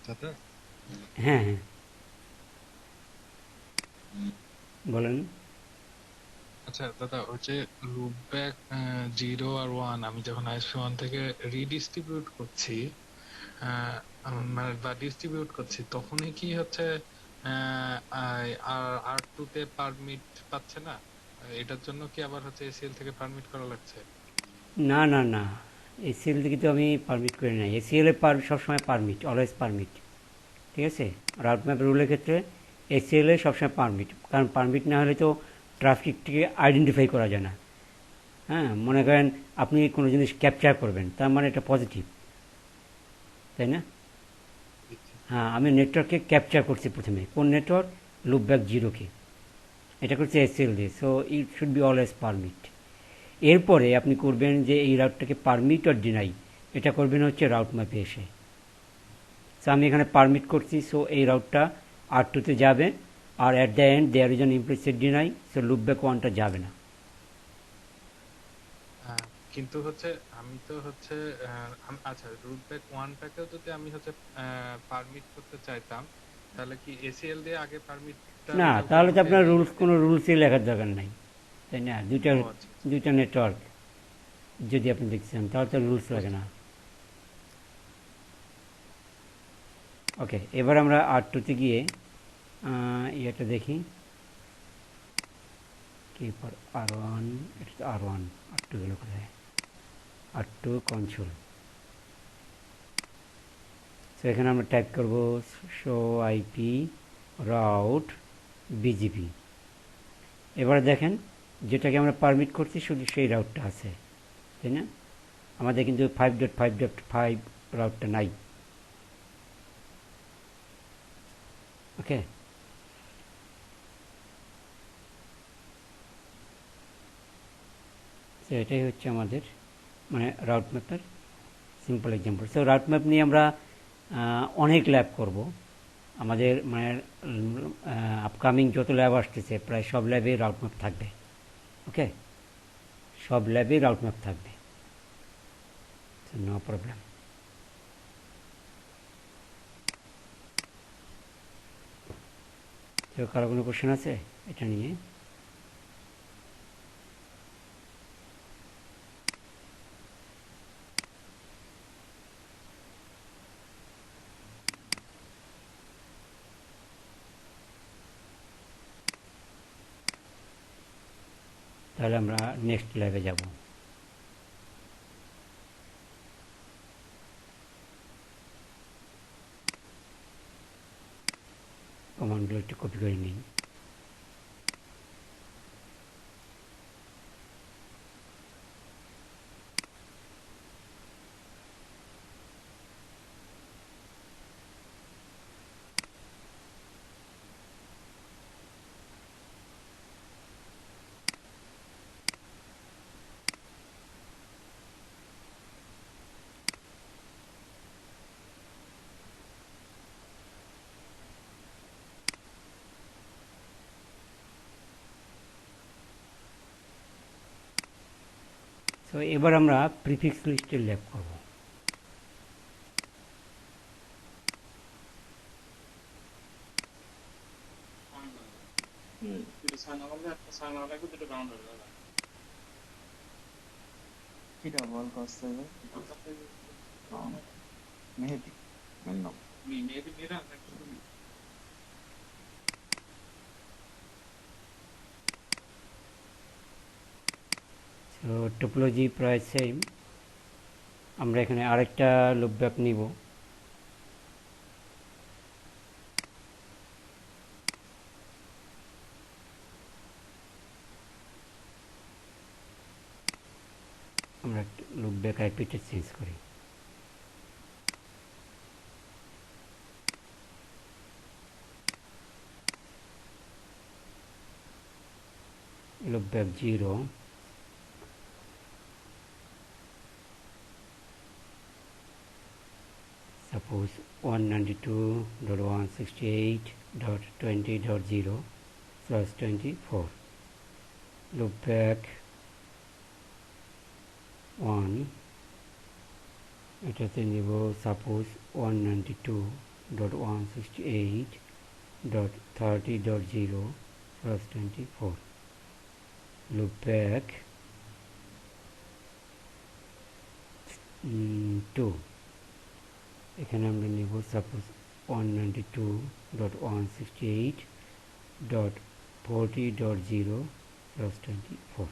দাদা, হ্যাঁ হ্যাঁ বলেন। আচ্ছা দাদা, হচ্ছে লুপব্যাক 0 আর 1 আমি যখন ISP1 থেকে রিডিস্ট্রিবিউট করছি, মানে বা ডিস্ট্রিবিউট করছি, তখনই কি হচ্ছে R2 তে পারমিট পাচ্ছে না? এটার জন্য কি আবার হচ্ছে ACL থেকে পারমিট করা লাগছে? না না না, এসিএল থেকে তো আমি পারমিট করে নাই। এসিএল এর সবসময় পারমিট, অলওয়েজ পারমিট, ঠিক আছে। রাউট ম্যাপ রুলের ক্ষেত্রে এসিএল এ সবসময় পারমিট, কারণ পারমিট না হলে তো ট্রাফিকটিকে আইডেন্টিফাই করা যায় না। হ্যাঁ, মনে করেন আপনি কোনো জিনিস ক্যাপচার করবেন, তার মানে এটা পজিটিভ, তাই না। হ্যাঁ, আমি নেটওয়ার্ককে ক্যাপচার করছি প্রথমে। কোন নেটওয়ার্ক? লুপব্যাক 0কে। এটা করছে এসিএল দিয়ে, so it should be always permit. এরপরে আপনি করবেন যে এই রাউটটাকে পারমিট আর ডিনাই, এটা করবেন হচ্ছে রাউট ম্যাপে এসে। সো আমি এখানে পারমিট করছি, সো এই রাউটটা R2-তে যাবে, আর at the end there is an implicit deny, so loopback 1টা যাবে না। আহ, কিন্তু হচ্ছে আমি তো হচ্ছে আচ্ছা, লুপব্যাক 1টাকেও যদি আমি হচ্ছে পারমিট করতে চাইতাম, তাহলে কি ACL দিয়ে আগে পারমিটটা না, লোকাল তাহলে তো কানেক্টে আপনার নিয়ে রুলস, নিতে কোনো হবে? রুলসই লেখার দরকার নাই, তাই না। দুইটা ও আচ্ছা আচ্ছা, দুইটা নেটওয়ার্ক যদি আপনি দেখছেন, তাহলে তো রুলস লাগে বুঝতে না। ওকে, এবার আমরা R2-তে গিয়ে ইয়েটা দেখি কি পর R1, এটা তো R1, R2 গেল কোথায়, R2 কনসোল। সো এখানে আমরা টাইপ করব শো আইপি রাউট বিজিপি। এবারে দেখেন যেটাকে আমরা পারমিট করছি শুধু সেই রাউটটা আছে, তাই না। আমাদের কিন্তু 5.5.5 রাউটটা নাই। ওকে, তো এটাই হচ্ছে আমাদের মানে রাউট ম্যাপের simple example. So route map নিয়ে আমরা অনেক ল্যাব করব, আমাদের মানে আপকামিং যত ল্যাব আসতেছে প্রায় সব ল্যাবে রাউট ম্যাপ থাকবে। ওকে, সব ল্যাবে রাউট ম্যাপ থাকবে, নো প্রবলেম। তো কারো কোনো কোশ্চেন আছে এটা নিয়ে? তাহলে আমরা নেক্সট ল্যাবে যাব। কমান্ডগুলো একটু কপি করে নিই। তো এবার আমরা প্রিফিক্স লিস্টের ল্যাব করব। কিটা বল করছে মেহেদি মেন্নম তো টোপোলজি প্রায় সেম। আমরা এখানে আরেকটা লুপ ব্যাক নিব। আমরা লুপ ব্যাক আইপিটা চেঞ্জ করি। Loop back 0, suppose 192.168.20.0/24. Loop back 1, এটাতে নিব সাপোজ 192.168.30.0/24. Loop back 2, এখানে আমরা নিব সাপোজ 192.168.40.0/24.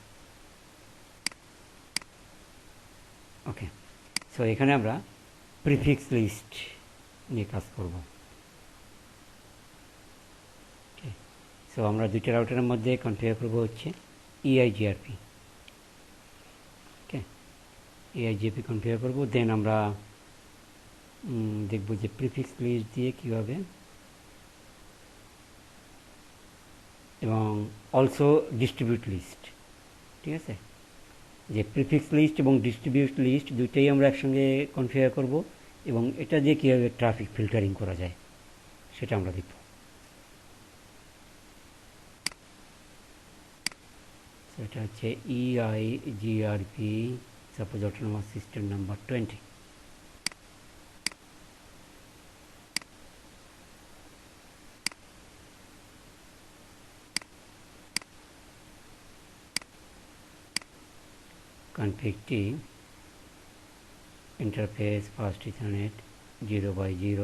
ওকে, সো এখানে আমরা প্রিফিক্স লিস্ট নিয়ে কাজ করব। ওকে, সো আমরা দুইটা রাউটারের মধ্যে কনফিগার করব হচ্ছে EIGRP। ওকে, EIGRP কনফিগার করব, দেন আমরা দেখব যে প্রিফিক্স লিস্ট দিয়ে কীভাবে, এবং অলসো ডিস্ট্রিবিউট লিস্ট। ঠিক আছে, যে প্রিফিক্স লিস্ট এবং ডিস্ট্রিবিউট লিস্ট দুইটাই আমরা একসঙ্গে কনফিগার করব, এবং এটা দিয়ে কীভাবে ট্রাফিক ফিল্টারিং করা যায় সেটা আমরা দেখব। সেটা হচ্ছে EIGRP, suppose autonomous system number 20। config t interface fast ethernet 0x0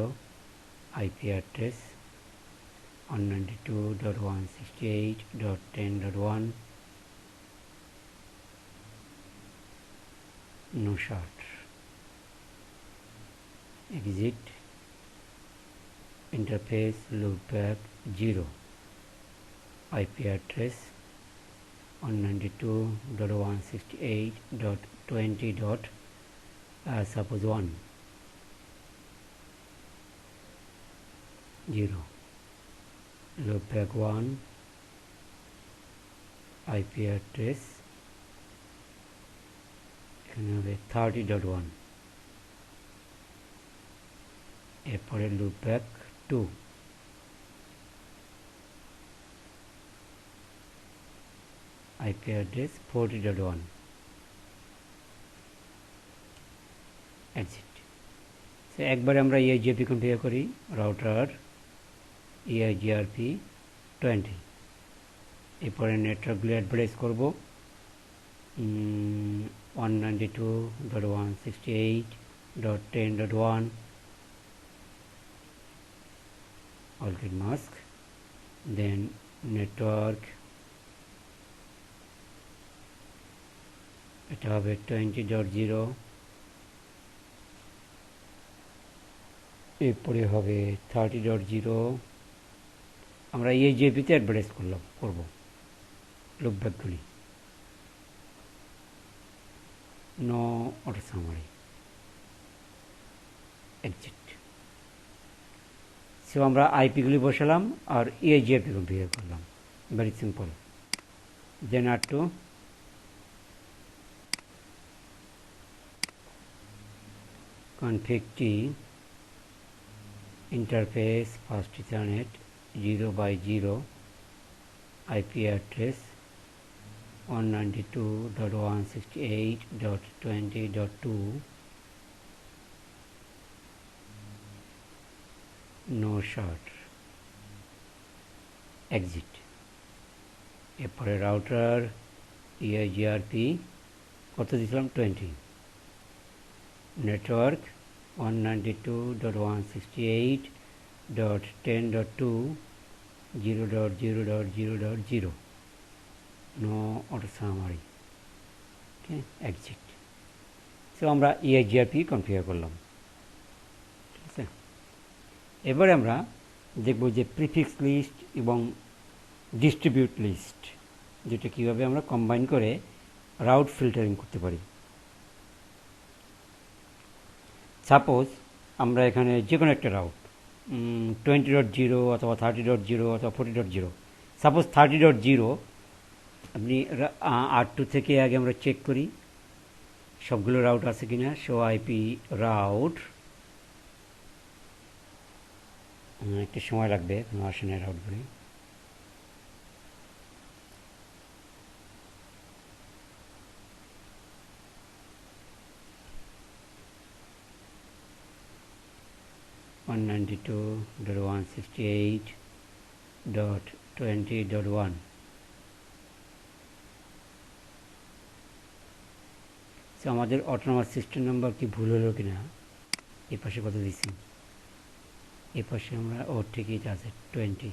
IP address 192.168.10.1 no short. Exit interface loopback 0 IP address 192.168.20. Suppose 1 0 loopback 1 IP address এখানে হবে 30.1। এরপরে loopback 2 IP address 40.1 exit. So একবারে আমরা EIGRP কনফিগার করি, router EIGRP 20। এরপরে নেটওয়ার্কগুলো advertise করব 192.168.10.1 all get mask, then network এটা হবে 20.0, এরপরে হবে 30.0। আমরা EIGRP-তে অ্যাডভার্টাইজ করব লুপব্যাকগুলি, no auto summary, exit. So আমরা আইপিগুলি বসালাম আর EIGRP কনফিগার করলাম, very simple. Then R2 config T interface fast Ethernet 0x0 IP address 192.168.20.2 no short, exit। এরপরে রাউটার EIGRP কত দিয়েছিলাম 20, নেটওয়ার্ক 192.168.10.2 0.0.0.0 নো অটো সামারি, ওকে, এক্সিট। সো আমরা EIGRP কনফিগার করলাম, ঠিক আছে। এবারে আমরা দেখব যে প্রিফিক্স লিস্ট এবং ডিস্ট্রিবিউট লিস্ট, যেটা কীভাবে আমরা কম্বাইন করে রাউট ফিল্টারিং করতে পারি। সাপোজ আমরা এখানে যে কোনো একটা রাউট 20.0 অথবা 30.0 অথবা 40.0, সাপোজ 30.0, আপনি R2 থেকে আগে আমরা চেক করি সবগুলো রাউট আছে কিনা। শো আইপি রাউট, একটু সময় লাগবে, আসে না রাউটগুলি। One 192.168.20.1। সো আমাদের অটোনমাস সিস্টেম নাম্বার কি ভুল হলো কিনা, এই পাশে কত দিচ্ছি, এই পাশে আমরা ওর ঠিকই আছে 20।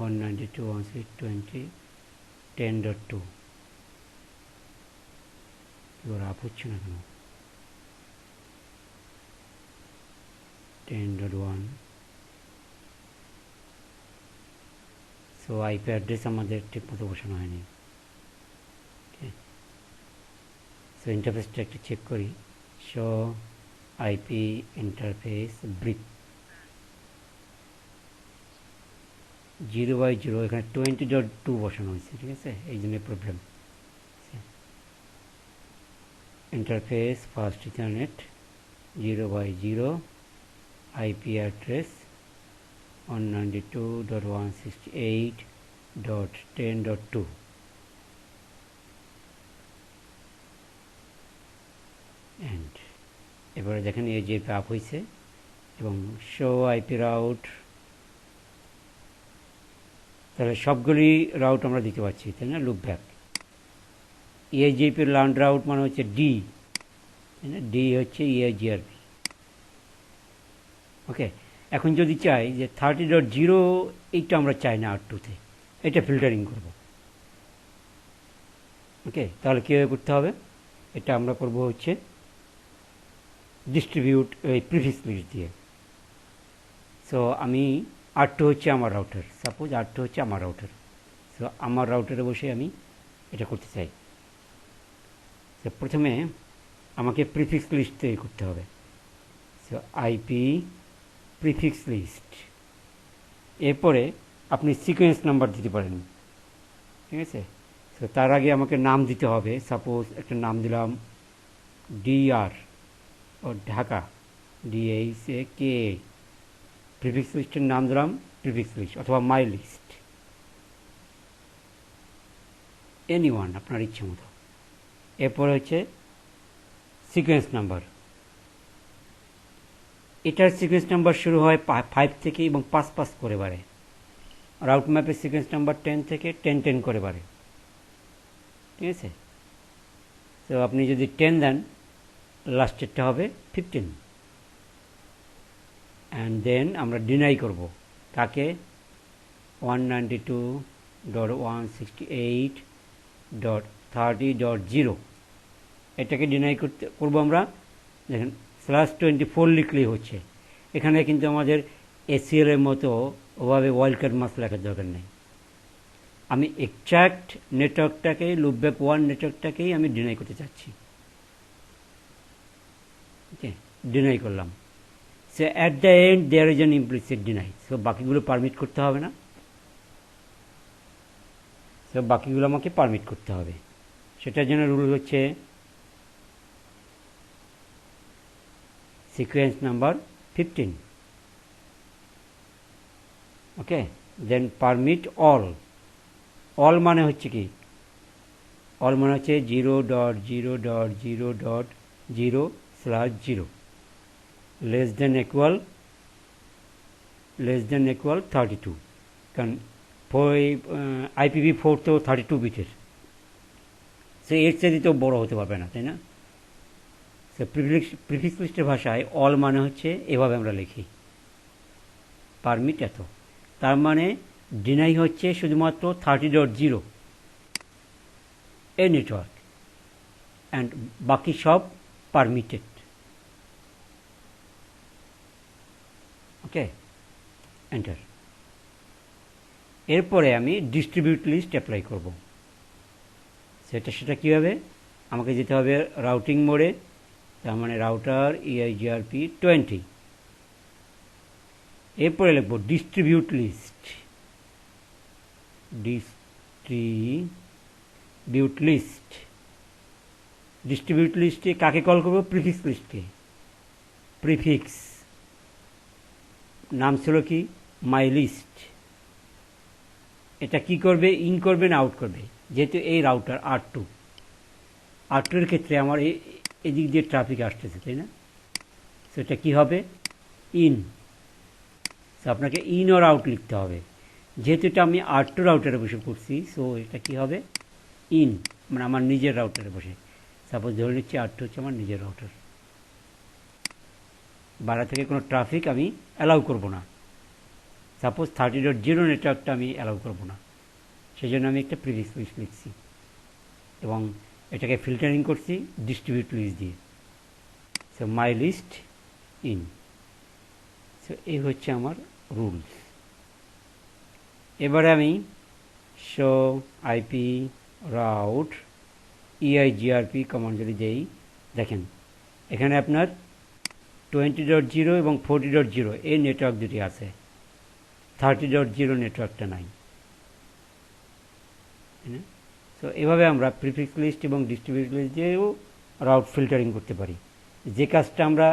on 92.168.20.10.2 এবার আপ হচ্ছে না কেন, 10.1। সো আইপি অ্যাড্রেস আমাদের ঠিক মতো বসানো হয়নি, সো ইন্টারফেসটা একটু চেক করি। Show IP interface brick 0x0, এখানে 20.2 বসানো হয়েছে, ঠিক আছে, এই জন্য problem. Interface fast ethernet 0x0 IP address 192.168.10.2। And এবারে দেখেন EIGRP আপ হয়েছে এবং শো আইপি রাউট, তাহলে সবগুলি রাউট আমরা দিতে পারছি, তাই না, loop back. EIGRP learn route মানে হচ্ছে ডি, তাই না, ডি হচ্ছে EIGRP, ওকে। এখন যদি চাই যে 30.0, এইটা আমরা চাই না R2-তে, এটা ফিল্টারিং করব, ওকে। তাহলে কীভাবে করতে হবে, এটা আমরা করব হচ্ছে ডিস্ট্রিবিউট এই প্রিফিক্স লিস্ট দিয়ে। সো আমি R2 হচ্ছে আমার রাউটার, সাপোজ R2 হচ্ছে আমার রাউটার, সো আমার রাউটারে বসে আমি এটা করতে চাই। তো প্রথমে আমাকে প্রিফিক্স লিস্ট তৈরি করতে হবে। সো আইপি প্রিফিক্স লিস্ট, এরপরে আপনি সিকোয়েন্স নাম্বার দিতে পারেন, ঠিক আছে। তো তার আগে আমাকে নাম দিতে হবে। সাপোজ একটা নাম দিলাম DR ও ঢাকা DHAKA প্রিফিক্স লিস্টের নাম দিলাম প্রিফিক্স লিস্ট অথবা মাই লিস্ট, এনি ওয়ান আপনার ইচ্ছে মতো। এরপর হচ্ছে সিকোয়েন্স নাম্বার। এটার সিকোয়েন্স নাম্বার শুরু হয় 5 থেকে এবং 5 করে বাড়ে। রাউট ম্যাপের সিকোয়েন্স নাম্বার 10 থেকে 10 করে বাড়ে, ঠিক আছে। তো আপনি যদি 10 দেন, লাস্টেরটা হবে 15, অ্যান্ড দেন আমরা ডিনাই করব কাকে, 192.168.30.0 এটাকে ডিনাই করবো আমরা। দেখেন /24 লিখলেই হচ্ছে। এখানে কিন্তু আমাদের ACL এর মতো ওভাবে ওয়াইল্ডকার্ড মার্কস লেখার দরকার নেই। আমি এক্সাক্ট নেটওয়ার্কটাকে, লুপব্যাক 1 নেটওয়ার্কটাকেই আমি ডিনাই করতে চাচ্ছি। ওকে, ডিনাই করলাম। So at the end there is an implicit deny. So বাকিগুলো পারমিট করতে হবে না, সো বাকিগুলো আমাকে পারমিট করতে হবে। সেটার জন্য রুল হচ্ছে সিকোয়েন্স নাম্বার 15, ওকে, দেন পারমিট অল। অল মানে হচ্ছে কি, অল মানে হচ্ছে 0.0.0.0/0 লেস দেন ইকুয়াল 32, কারণ IPv4 তো 32 বিটের, সে এর চেয়ে তো বড় হতে পারবে না, তাই না। সে প্রিফিক্স লিস্টের ভাষায় অল মানে হচ্ছে এভাবে আমরা লিখি, পারমিট এত, তার মানে ডিনাই হচ্ছে শুধুমাত্র 30.0 এ নেটওয়ার্ক, অ্যান্ড বাকি সব পারমিটেড। ওকে, এন্টার। এরপরে আমি ডিস্ট্রিবিউট লিস্ট অ্যাপ্লাই করব। সেটা কীভাবে, আমাকে যেতে হবে রাউটিং মোডে, তার মানে রাউটার EIGRP 20। এরপরে লিখব ডিস্ট্রিবিউট লিস্ট, ডিস্ট্রিবিউট লিস্টে কাকে কল করব, প্রিফিক্স লিস্টকে। প্রিফিক্স নাম ছিল কি, মাই লিস্ট। এটা কি করবে, ইন করবে না আউট করবে, যেহেতু এই রাউটার R2 এর ক্ষেত্রে আমার এদিক দিয়ে ট্রাফিক আসতেছে, তাই না। সেটা কি হবে, ইন। আপনাকে ইন অর আউট লিখতে হবে। যেহেতু এটা আমি R2 রাউটারে বসে করছি, সো এটা কি হবে, ইন, মানে আমার নিজের রাউটারে বসে। সাপোজ ধরে নিচ্ছি R2 হচ্ছে আমার নিজের রাউটার, বাইরে থেকে কোনো ট্রাফিক আমি অ্যালাউ করব না। সাপোজ 30.0 নেটওয়ার্কটা আমি অ্যালাউ করব না, সেই জন্য আমি একটা প্রিফিক্স লিস্ট লিখছি এবং এটাকে ফিল্টারিং করছি ডিস্ট্রিবিউট লিস্ট দিয়ে। So my list in. So এই হচ্ছে আমার রুলস। এবারে আমি show IP route EIGRP command যদি দেই, দেখেন এখানে আপনার 20.0 এবং 40.0 এই নেটওয়ার্ক দুটি আছে, 30.0 নেটওয়ার্কটা নাই। সো এভাবে আমরা প্রিফিক্স লিস্ট এবং ডিস্ট্রিবিউট লিস্ট দিয়েও রাউট ফিল্টারিং করতে পারি, যে কাজটা আমরা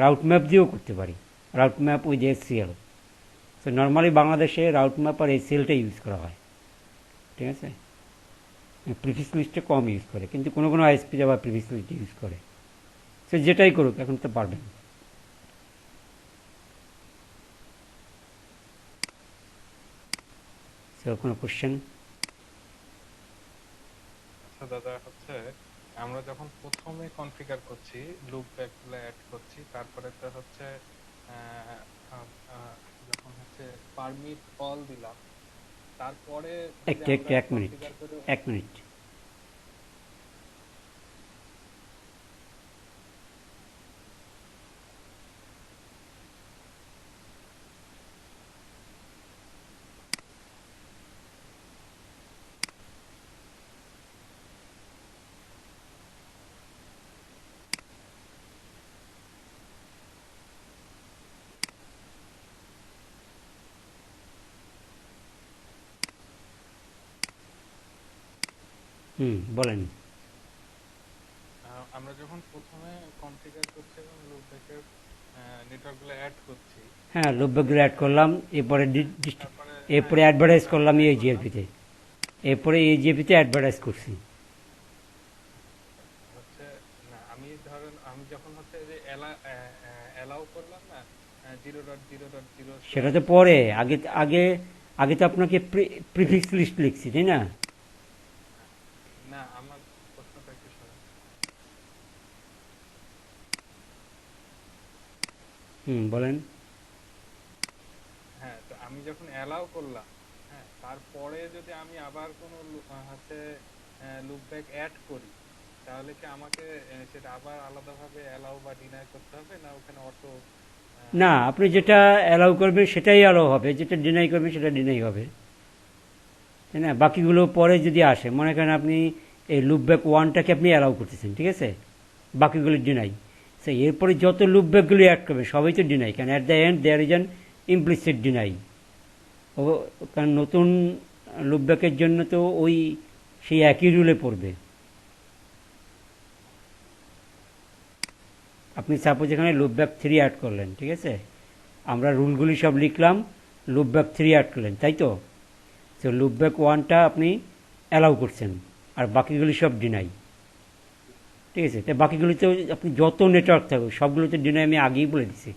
রাউট ম্যাপ দিয়েও করতে পারি, route map with ACL। So normally বাংলাদেশে রাউট ম্যাপ আর ACLটা ইউজ করা হয়, ঠিক আছে। প্রিফিক্স লিস্টে কম ইউজ করে, কিন্তু কোনো কোনো ISP আবার প্রিফিক্স লিস্ট ইউজ করে। সে যেটাই করুক, এখন তো পারবেন। সো কোনো কোশ্চেন? আচ্ছা দাদা, হচ্ছে আমরা যখন প্রথমে কনফিগার করছি, লুপ ব্যাক গুলো অ্যাড করছি, তারপরে তো হচ্ছে আহ, আহ, আহ, যখন হচ্ছে পারমিট অল দিলাম, তারপরে যদি আমরা এক মিনিট, কনফিগার করে। 1 মিনিট। বলেন। আমরা যখন প্রথমে কনফিগার করছি এবং লুপব্যাকের নেটওয়ার্ক গুলো অ্যাড করছি, হ্যাঁ, তারপরে লুপব্যাকগুলো অ্যাড করলাম, এরপরে তারপরে এরপরে অ্যাডভার্টাইজ আমরা করলাম অ্যাপ্লাই এই করলাম। জিএপিতে, এরপরে এই জিএপিতে অ্যাডভার্টাইজ করছি। হচ্ছে না, আমি ধরেন আমি যখন হচ্ছে যে অ্যালাউ করলাম না 0.0.0 সেটা স্ল্যাশ, তো পরে, আগে আগে আগে তো আপনাকে প্রিফিক্স লিস্ট লিখছি, তাই না? না আমার প্রশ্নটা একটু শোনেন। হুম, বলেন। হ্যাঁ, তো আমি যখন অ্যালাউ করলাম, হ্যাঁ, তারপরে যদি আমি আবার কোনো হচ্ছে লুপব্যাক অ্যাড করি, তাহলে কি আমাকে সেটা আবার আলাদাভাবে অ্যালাউ বা ডিনাই করতে হবে, না ওখানে অটো না, আপনি যেটা অ্যালাউ করবেন সেটাই অ্যালাউ হবে, যেটা ডিনাই করবেন সেটা ডিনাই হবে, তাই না? বাকিগুলো পরে যদি আসে, মনে করেন আপনি এই লুপব্যাক ওয়ানটাকে আপনি অ্যালাউ করতেছেন, ঠিক আছে, বাকিগুলো ডিনাই, সে এরপরে যত লুপব্যাকগুলো অ্যাড করবেন সবই তো ডিনাই, কারণ at the end there is an implicit deny. ও, কারণ নতুন লুপব্যাকের জন্য তো ওই সেই একই রুলে পড়বে। আপনি সাপোজ এখানে লুপব্যাক 3 অ্যাড করলেন, ঠিক আছে, আমরা রুলগুলি সব লিখলাম, লুপব্যাক 3 অ্যাড করলেন, তাই তো? তো লুপব্যাক ওয়ানটা আপনি অ্যালাউ করছেন, আর বাকিগুলি সব ডিনাই, ঠিক আছে? তাই বাকিগুলিতে আপনি যত নেটওয়ার্ক থাকুক সবগুলোতে ডিনাই আমি আগেই বলে দিছি,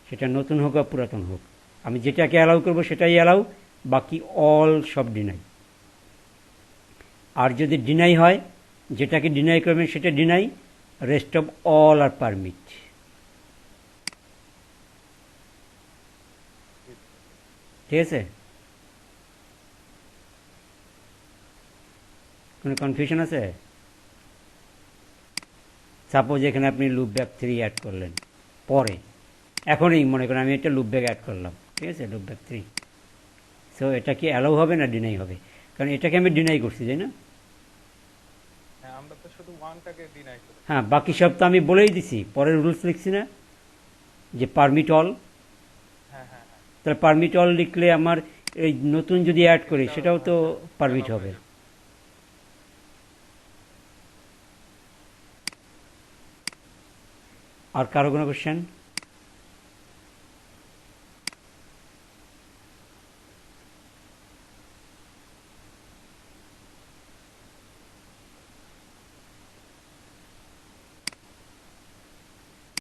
সেটা নতুন হোক বা পুরাতন হোক। আমি যেটাকে অ্যালাউ করবো সেটাই অ্যালাউ, বাকি অল সব ডিনাই। আর যদি ডিনাই হয়, যেটাকে ডিনাই করবেন সেটা deny, rest of all are permit. ঠিক আছে? কোনো কনফিউশন আছে? সাপোজ এখানে আপনি লুপব্যাক 3 অ্যাড করলেন, পরে এখনই মনে করেন আমি একটা লুপব্যাক অ্যাড করলাম, ঠিক আছে, লুপব্যাক 3। সো এটা কি অ্যালাউ হবে না ডিনাই হবে? কারণ এটাকে আমি ডিনাই করছি, তাই না? হ্যাঁ, আমরা তো শুধু ওয়ানটাকে ডিনাই করেছি। হ্যাঁ, বাকি সব তো আমি বলেই দিছি, পরের রুলস লিখছি না যে পারমিট অল। হ্যাঁ হ্যাঁ হ্যাঁ, তাহলে পারমিট অল লিখলে আমার এই নতুন যদি অ্যাড করি এটাও সেটাও তো পারমিট অ্যালাউ হয়ে হবে। যাবে। আর কারো কোনো কোশ্চেন?